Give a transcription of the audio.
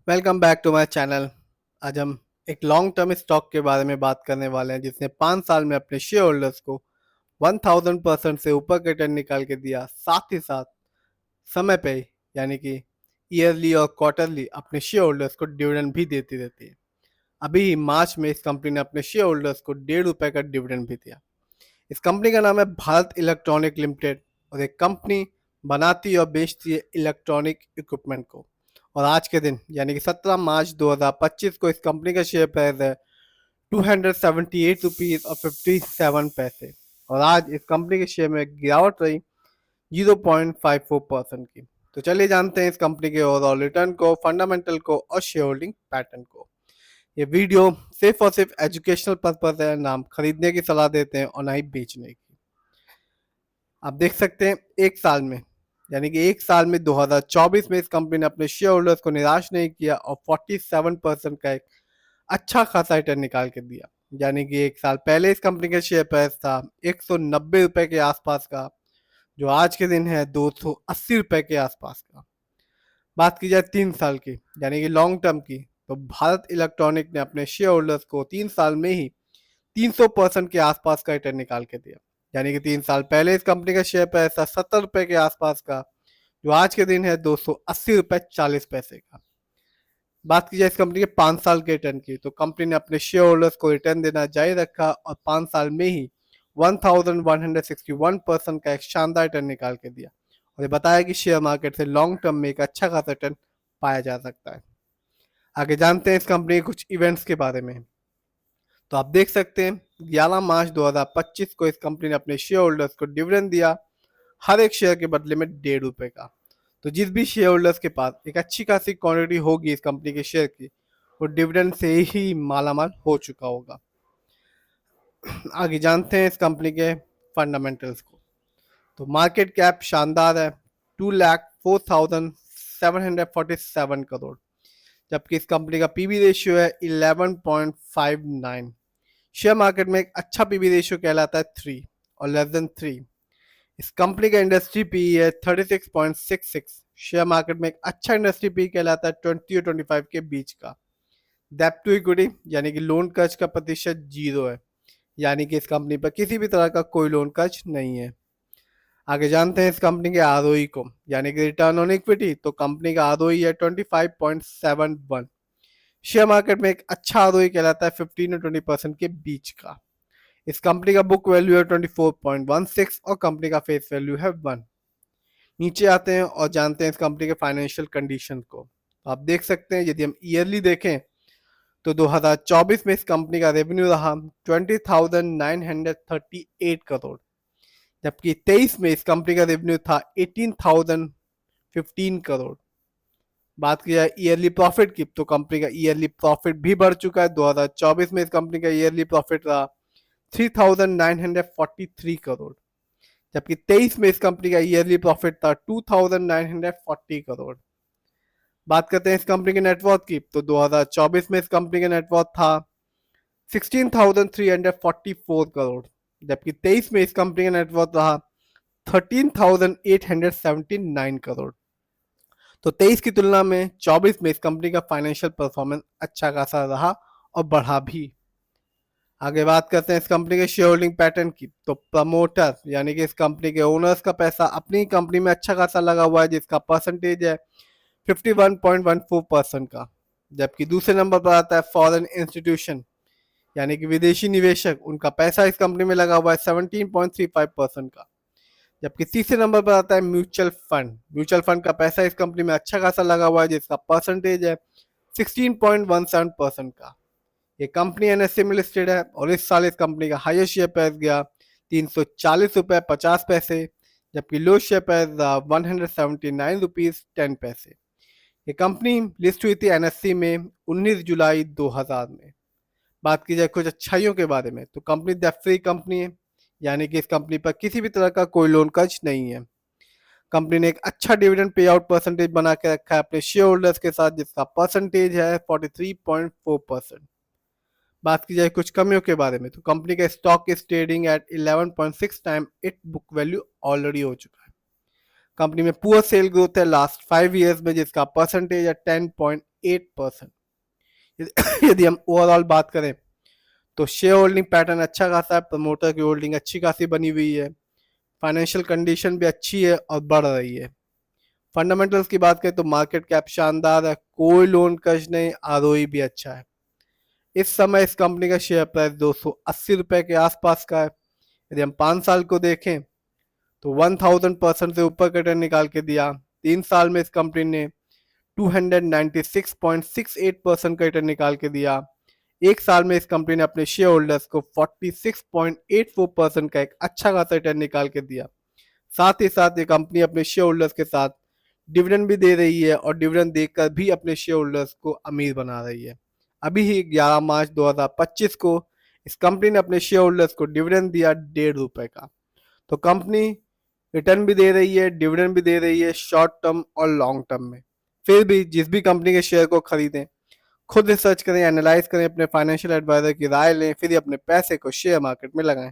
Welcome back to my channel. आज हम एक लॉन्ग टर्म स्टॉक के बारे में बात करने वाले हैं जिसने 5 साल में अपने शेयर होल्डर्स को 1000% से ऊपर का रिटर्न निकाल के दिया, साथ ही साथ समय पे यानी कि ईयरली और क्वार्टरली अपने शेयर होल्डर्स को डिविडेंड भी देती रहती है। अभी ही मार्च में इस कंपनी ने अपने शेयर होल्डर्स को ₹1.5 का डिविडेंड भी दिया। इस कंपनी का नाम है भारत इलेक्ट्रॉनिक लिमिटेड और एक कंपनी बनाती और बेचती है इलेक्ट्रॉनिक इक्विपमेंट को। और आज के दिन यानी कि 17 मार्च 2025 को इस कंपनी का शेयर प्राइस है ₹278.57 और आज इस कंपनी के शेयर में गिरावट रही 0.54% की। तो चलिए जानते हैं इस कंपनी के ओवरऑल रिटर्न को, फंडामेंटल को और शेयर होल्डिंग पैटर्न को। ये वीडियो सिर्फ और सिर्फ एजुकेशनल पर्पज है, नाम खरीदने की सलाह देते हैं और ना ही बेचने की। आप देख सकते हैं एक साल में यानी कि एक साल में 2024 में इस कंपनी ने अपने शेयर होल्डर्स को निराश नहीं किया और 47% का एक अच्छा खासा रिटर्न निकाल के दिया। यानी कि एक साल पहले इस कंपनी का शेयर प्राइस था ₹190 के आसपास का, जो आज के दिन है ₹280 के आसपास का। बात की जाए 3 साल की यानी कि लॉन्ग टर्म की, तो भारत इलेक्ट्रॉनिक ने अपने शेयर होल्डर्स को 3 साल में ही 300% के आसपास का रिटर्न निकाल के दिया। यानी कि 3 साल पहले इस कंपनी का शेयर प्राइस था ₹70 के आसपास का, जो आज के दिन है ₹280.40 का। बात की जाए इस कंपनी के 5 साल के रिटर्न की, तो कंपनी ने अपने शेयर होल्डर्स को रिटर्न देना जारी रखा और 5 साल में ही 1161% का एक शानदार रिटर्न निकाल के दिया और ये बताया कि शेयर मार्केट से लॉन्ग टर्म में एक अच्छा खासा रिटर्न पाया जा सकता है। आगे जानते हैं इस कंपनी के कुछ इवेंट्स के बारे में। तो आप देख सकते हैं 11 मार्च 2025 को इस कंपनी ने अपने शेयर होल्डर्स को डिविडेंड दिया, हर एक शेयर के बदले में ₹1.5 का। तो जिस भी शेयर होल्डर्स के पास एक अच्छी खासी क्वांटिटी होगी इस कंपनी के शेयर की, वो डिविडेंड से ही मालामाल हो चुका होगा। आगे जानते हैं इस कंपनी के फंडामेंटल्स को। तो मार्केट कैप शानदार है, 2,04,747 करोड़, जबकि इस कंपनी का पीबी रेशियो है 11.59। शेयर मार्केट में एक अच्छा पीबी रेशियो कहलाता है 3 और लेस देन 3। इस कंपनी का इंडस्ट्री पी है 36.66। शेयर मार्केट में एक अच्छा इंडस्ट्री पी कहलाता है 20 और 25 के बीच का। डेब्ट टू इक्विटी यानी कि लोन कर्ज का प्रतिशत 0 है, यानी कि इस कंपनी पर किसी भी तरह का कोई लोन कर्ज नहीं है। आगे जानते हैं इस कंपनी के आरओई को यानी कि रिटर्न ऑन इक्विटी। तो कंपनी का आरओई है 25.71। शेयर मार्केट में एक अच्छा आरओई कहलाता है 15 और 20% के बीच का। इस कंपनी का बुक वैल्यू है 24.16 और कंपनी का फेस वैल्यू है 1। नीचे आते हैं और जानते हैं इस कंपनी के फाइनेंशियल कंडीशन को। आप देख सकते हैं यदि हम ईयरली देखें तो 2024 में इस कंपनी का रेवेन्यू रहा 20,938 करोड़, जबकि 23 में इस कंपनी का रेवेन्यू था 18,015 करोड़। बात की जाए ईयरली प्रॉफिट की, तो कंपनी का ईयरली प्रॉफिट भी बढ़ चुका है। 2024 में इस कंपनी का ईयरली प्रॉफिट रहा 3,943 करोड़, जबकि 23 में इस कंपनी का ईयरली प्रॉफिट था 2,940 करोड़। बात करते हैं इस कंपनी के नेटवर्थ की, तो 2024 में इस कंपनी का नेटवर्थ था 16,344 करोड़, जबकि 23 में इस कंपनी का नेटवर्थ रहा 13,879 करोड़। तो 23 की तुलना में 24 में इस कंपनी का फाइनेंशियल परफॉर्मेंस अच्छा खासा रहा और बढ़ा भी। आगे बात करते हैं इस कंपनी के शेयर होल्डिंग पैटर्न की। तो प्रमोटर यानी कि इस कंपनी के ओनर्स का पैसा अपनी कंपनी में अच्छा खासा लगा हुआ है, जिसका परसेंटेज है 51.14% का। जबकि दूसरे नंबर पर आता है फॉरेन इंस्टीट्यूशन यानी कि विदेशी निवेशक, उनका पैसा इस कंपनी में लगा हुआ है 17.35% का। जबकि तीसरे नंबर पर आता है म्यूचुअल फंड। म्यूचुअल फंड का पैसा इस कंपनी में अच्छा खासा लगा हुआ है, जिसका परसेंटेज है 16.17% का। ये कंपनी एनएससी में लिस्टेड है और इस साल इस कंपनी का हाईएस्ट शेयर प्राइस गया ₹340.50, जबकि लो शेयर प्राइस रहा ₹179.10। ये कंपनी लिस्ट हुई थी एनएससी में 19 जुलाई 2000 में। बात की जाए कुछ अच्छाइयों के बारे में, तो कंपनी डेब्ट फ्री कंपनी है, यानी कि इस कंपनी पर किसी भी तरह का कोई लोन कर्ज नहीं है। कंपनी ने एक अच्छा डिविडेंड पे आउट परसेंटेज बना के रखा है अपने शेयर होल्डर्स के साथ, जिसका परसेंटेज है 43.4%। बात की जाए कुछ कमियों के बारे में, तो कंपनी का stock is trading at 11.6 time it book value already हो चुका है। कंपनी में पुअर सेल ग्रोथ है लास्ट 5 ईयर्स में, जिसका परसेंटेज है 10.8%। यदि हम ओवरऑल बात करें तो शेयर होल्डिंग पैटर्न अच्छा खासा है, प्रमोटर की होल्डिंग अच्छी खासी बनी हुई है, फाइनेंशियल कंडीशन भी अच्छी है और बढ़ रही है। फंडामेंटल्स की बात करें तो मार्केट कैप शानदार है, कोई लोन कर्ज नहीं, आरओई भी अच्छा है। इस समय इस कंपनी का शेयर प्राइस 280 रुपए के आसपास का है। यदि हम 5 साल को देखें तो 1000% से ऊपर का रिटर्न निकाल के दिया। 3 साल में इस कंपनी ने 296.68% का रिटर्न निकाल के दिया। 1 साल में इस कंपनी ने अपने शेयर होल्डर्स को 46.84% का एक अच्छा खासा रिटर्न निकाल के दिया। साथ ही साथ ये कंपनी अपने शेयर होल्डर्स के साथ डिविडेंड भी दे रही है और डिविडेंड देकर भी अपने शेयर होल्डर्स को अमीर बना रही है। अभी ही 11 मार्च 2025 को इस कंपनी ने अपने शेयर होल्डर्स को डिविडेंड दिया ₹1.5 का। तो कंपनी रिटर्न भी दे रही है, डिविडेंड भी दे रही है शॉर्ट टर्म और लॉन्ग टर्म में। फिर भी जिस भी कंपनी के शेयर को खरीदें, खुद रिसर्च करें, एनालाइज करें, अपने फाइनेंशियल एडवाइजर की राय लें, फिर अपने पैसे को शेयर मार्केट में लगाएं।